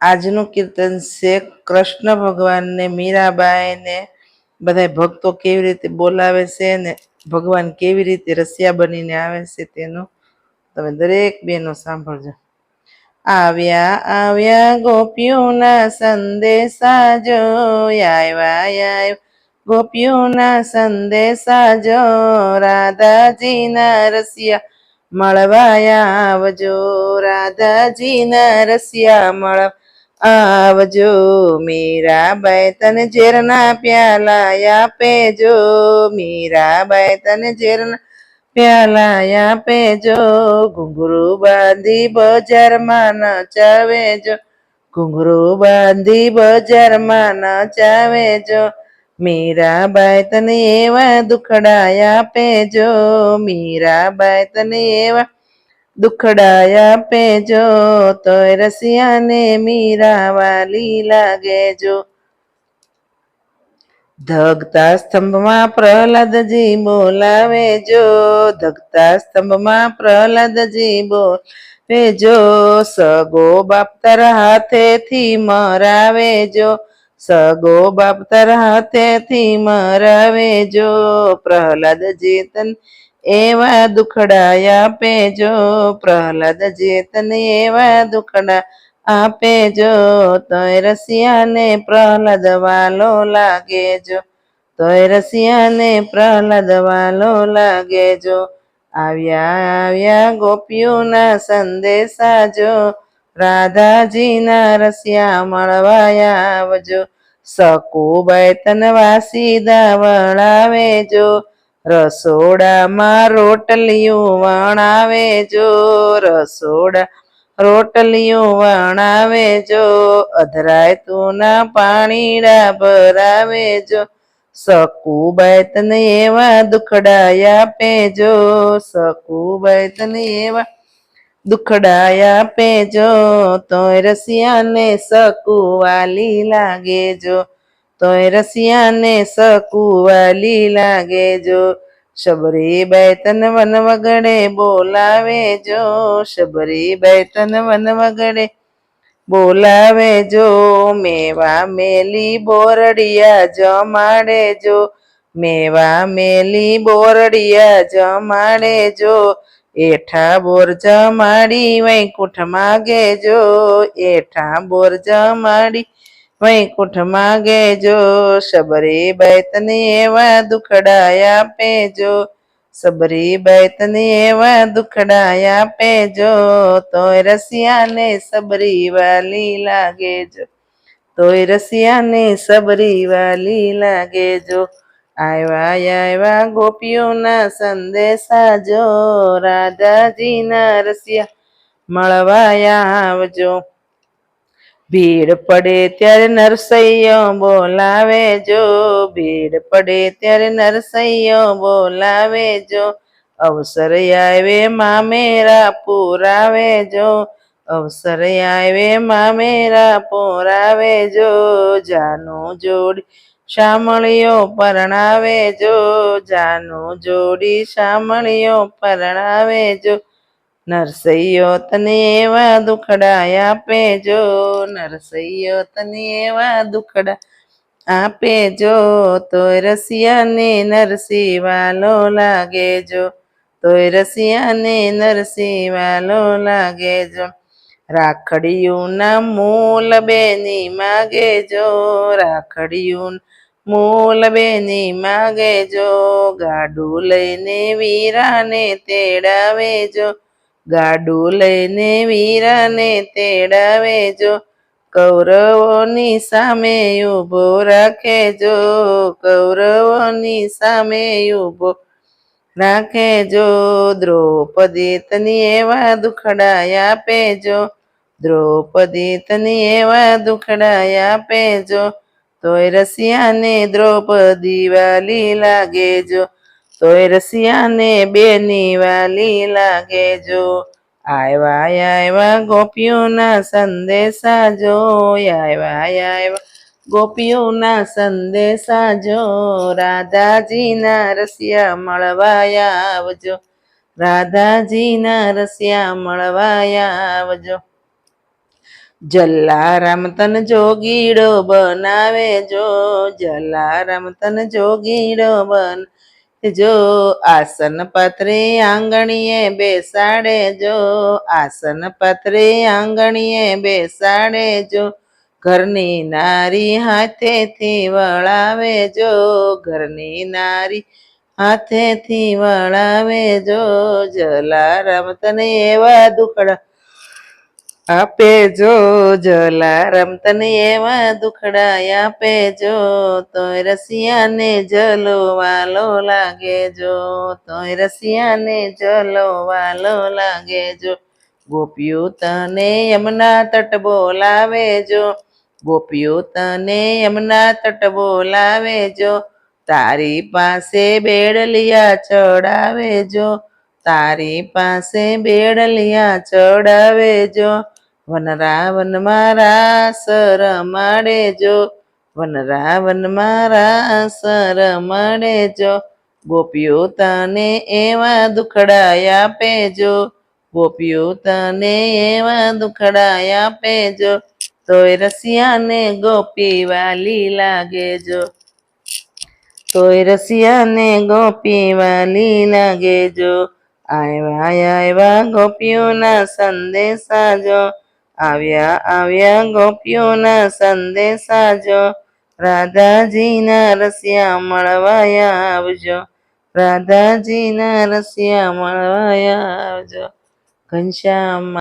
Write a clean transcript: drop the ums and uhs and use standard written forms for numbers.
આજનું કીર્તન છે કૃષ્ણ ભગવાનને મીરાબાઈને બધા ભક્તો કેવી રીતે બોલાવે છે ને ભગવાન કેવી રીતે રસિયા બનીને આવે છે તેનું તમે દરેક બેનો સાંભળજો. આવ્યા આવ્યા ગોપીઓના સંદેશા જો, આવ્યા ગોપીઓના સંદેશા જો, રાધાજીના રસિયા મળવાયા આવજો, રાધાજીના રસિયા મળવા આવજો. મીરાબાઈ તને ઝેરના પ્યાલા આપેજો, મીરાબાઈ તને ઝેરના પ્યાલા આપેજો. ઘુંઘરું બાંધી બજારમાં નચાવેજો, ઘુંઘરું બાંધી બજારમાં નચાવેજો. મીરાબાઈ તને એવા દુખડા આપેજો, મીરાબાઈ તને એવા દુખડા આપેજો. તોય રસિયાને મીરા વાલી લાગેજો. ધગતા સ્તંભમાં પ્રહલાદજી બોલાવે જો, ધગતા સ્તંભમાં પ્રહલાદજી બોલાવે જો. સગો બાપ તારા હાથેથી મરાવે જો, સગો બાપ તારા હાથેથી મરાવે જો. પ્રહલાદજી તને એવા દુખડા આપેજો, પ્રહલાદજી તને એવા દુખડા આપેજો. તોય રસિયાને પ્રહલાદ વાલો લાગેજો, તોય રસિયાને પ્રહલાદ વાલો લાગેજો. આવ્યા આવ્યા ગોપીઓના સંદેશા જો, રાધાજીના રસિયા મળવાયા આવજો. સકુબાઈ તને વાસીદા વળાવેજો, રસોડામાં રોટલીયું વણાવેજો, રસોડા રોટલીયું વણાવેજો. અધરાય તુના પાણીડા ભરાવેજો, સકુબાઈ તને એવા દુખડા આપેજો, સકુબાઈ તને એવા દુખડા આપેજો. તોય રસિયાને સકુવાલી લાગેજો, તોય રસિયાને સકુવાલી લાગેજો. શબરીબાઈ તને વન વગડે બોલાવેજો, શબરીબાઈ તને વન વગડે બોલાવેજો. મેવા મેલી બોરડિયા જમાડેજો, મેવા મેલી બોરડિયા જમાડેજો. એઠા બોર જમાડી વૈકુંઠ માગેજો, એઠા બોર જમાડી વૈકુંઠ માગેજો. શબરીબાઈ તને એવા દુખડા આપેજો, શબરીબાઈ તને એવા દુખડા આપેજો. તોય રસિયાને સબરી વાલી લાગેજો, તોય રસિયાને સબરી વાલી લાગેજો. આવ્યા આવ્યા ગોપીઓના સંદેશા જો, રાધાજીના રસિયા મળવાયા આવજો. ભીડ પડે ત્યારે નરસૈયો બોલાવેજો, ભીડ પડે ત્યારે નરસૈયો બોલાવેજો. અવસર આવે મામેરા પુરાવેજો, અવસર આવે મામેરા પુરાવેજો. જાનું જોડી શામળીઓ પરણાવેજો, જાનું જોડી શામળીઓ પરણાવેજો. નરસૈયો તને એવા દુખડા આપેજો, નરસૈયો તને એવા દુખડા આપેજો. તોય રસિયાને નરસિંહ વાલો લાગેજો, તોય રસિયાને નરસિંહ વાલો લાગેજો. રાખડિયું ના મૂલ બેની માગેજો, રાખડિયું મૂલ બેની માગેજો. ગાડું લઈને વીરાને તેડાવેજો, ગાડું લઈને વીરાને તેડાવેજો. કૌરવોની સામે ઊભો રાખેજો, કૌરવોની સામે ઊભો રાખેજો. દ્રૌપદી તને એવા દુખડા આપેજો, દ્રૌપદી તને એવા દુખડા આપેજો. તોય રસિયાને દ્રૌપદી વાલી લાગેજો, તોય રસિયાને બેની વાલી લાગેજો. આવ્યા આવ્યા ગોપીઓના સંદેશા જો, આવ્યા આવ્યા ગોપીઓના સંદેશા જો. રાધાજીના રસિયા મળવાયા આવજો, રાધાજીના રસિયા મળવાયા આવજો. જલારામ તન જોગીડો બનાવે જો, જલારામ તન જોગીડો જો, આસન પાથરે આંગણીએ બેસાડે જો, આસન પાથરે આંગણીએ બેસાડે જો, ઘરની નારી હાથેથી વળાવે જો, ઘરની નારી હાથેથી વળાવે જો, જલારામ તને એવા દુખડા આપે જો, જલારામ તને એવા દુખડા આપે જો, તોય રસિયાને જલો વાલો લાગે જો, તોય રસિયાને જલો વાલો લાગે જો, ગોપીઓ તને યમુના તટ બોલાવે જો, ગોપીઓ તને યમુના તટ બોલાવે જો, તારી પાસે બેડલિયા ચડાવે જો, તારી પાસે બેડલિયા ચડાવે જો, વનરાવન મારા રમાડે જો, વનરાવન મારા રમાડે જો, ગોપીઓ તને એવા દુખડા આપે જો, ગોપીઓ તને એવા દુખડા આપે જો, તોય રસિયાને ગોપી વાલી લાગે જો, તોય રસિયાને ગોપી વાલી લાગે જો, આવ્યા આવ્યા ગોપીઓના સંદેશા જો, આવ્યા આવ્યા ગોપીઓના સંદેશા જો, રાધાજીના રસિયા મળવા આવજો, રાધાજીના રસિયા મળવા આવજો, ઘનશ્યામ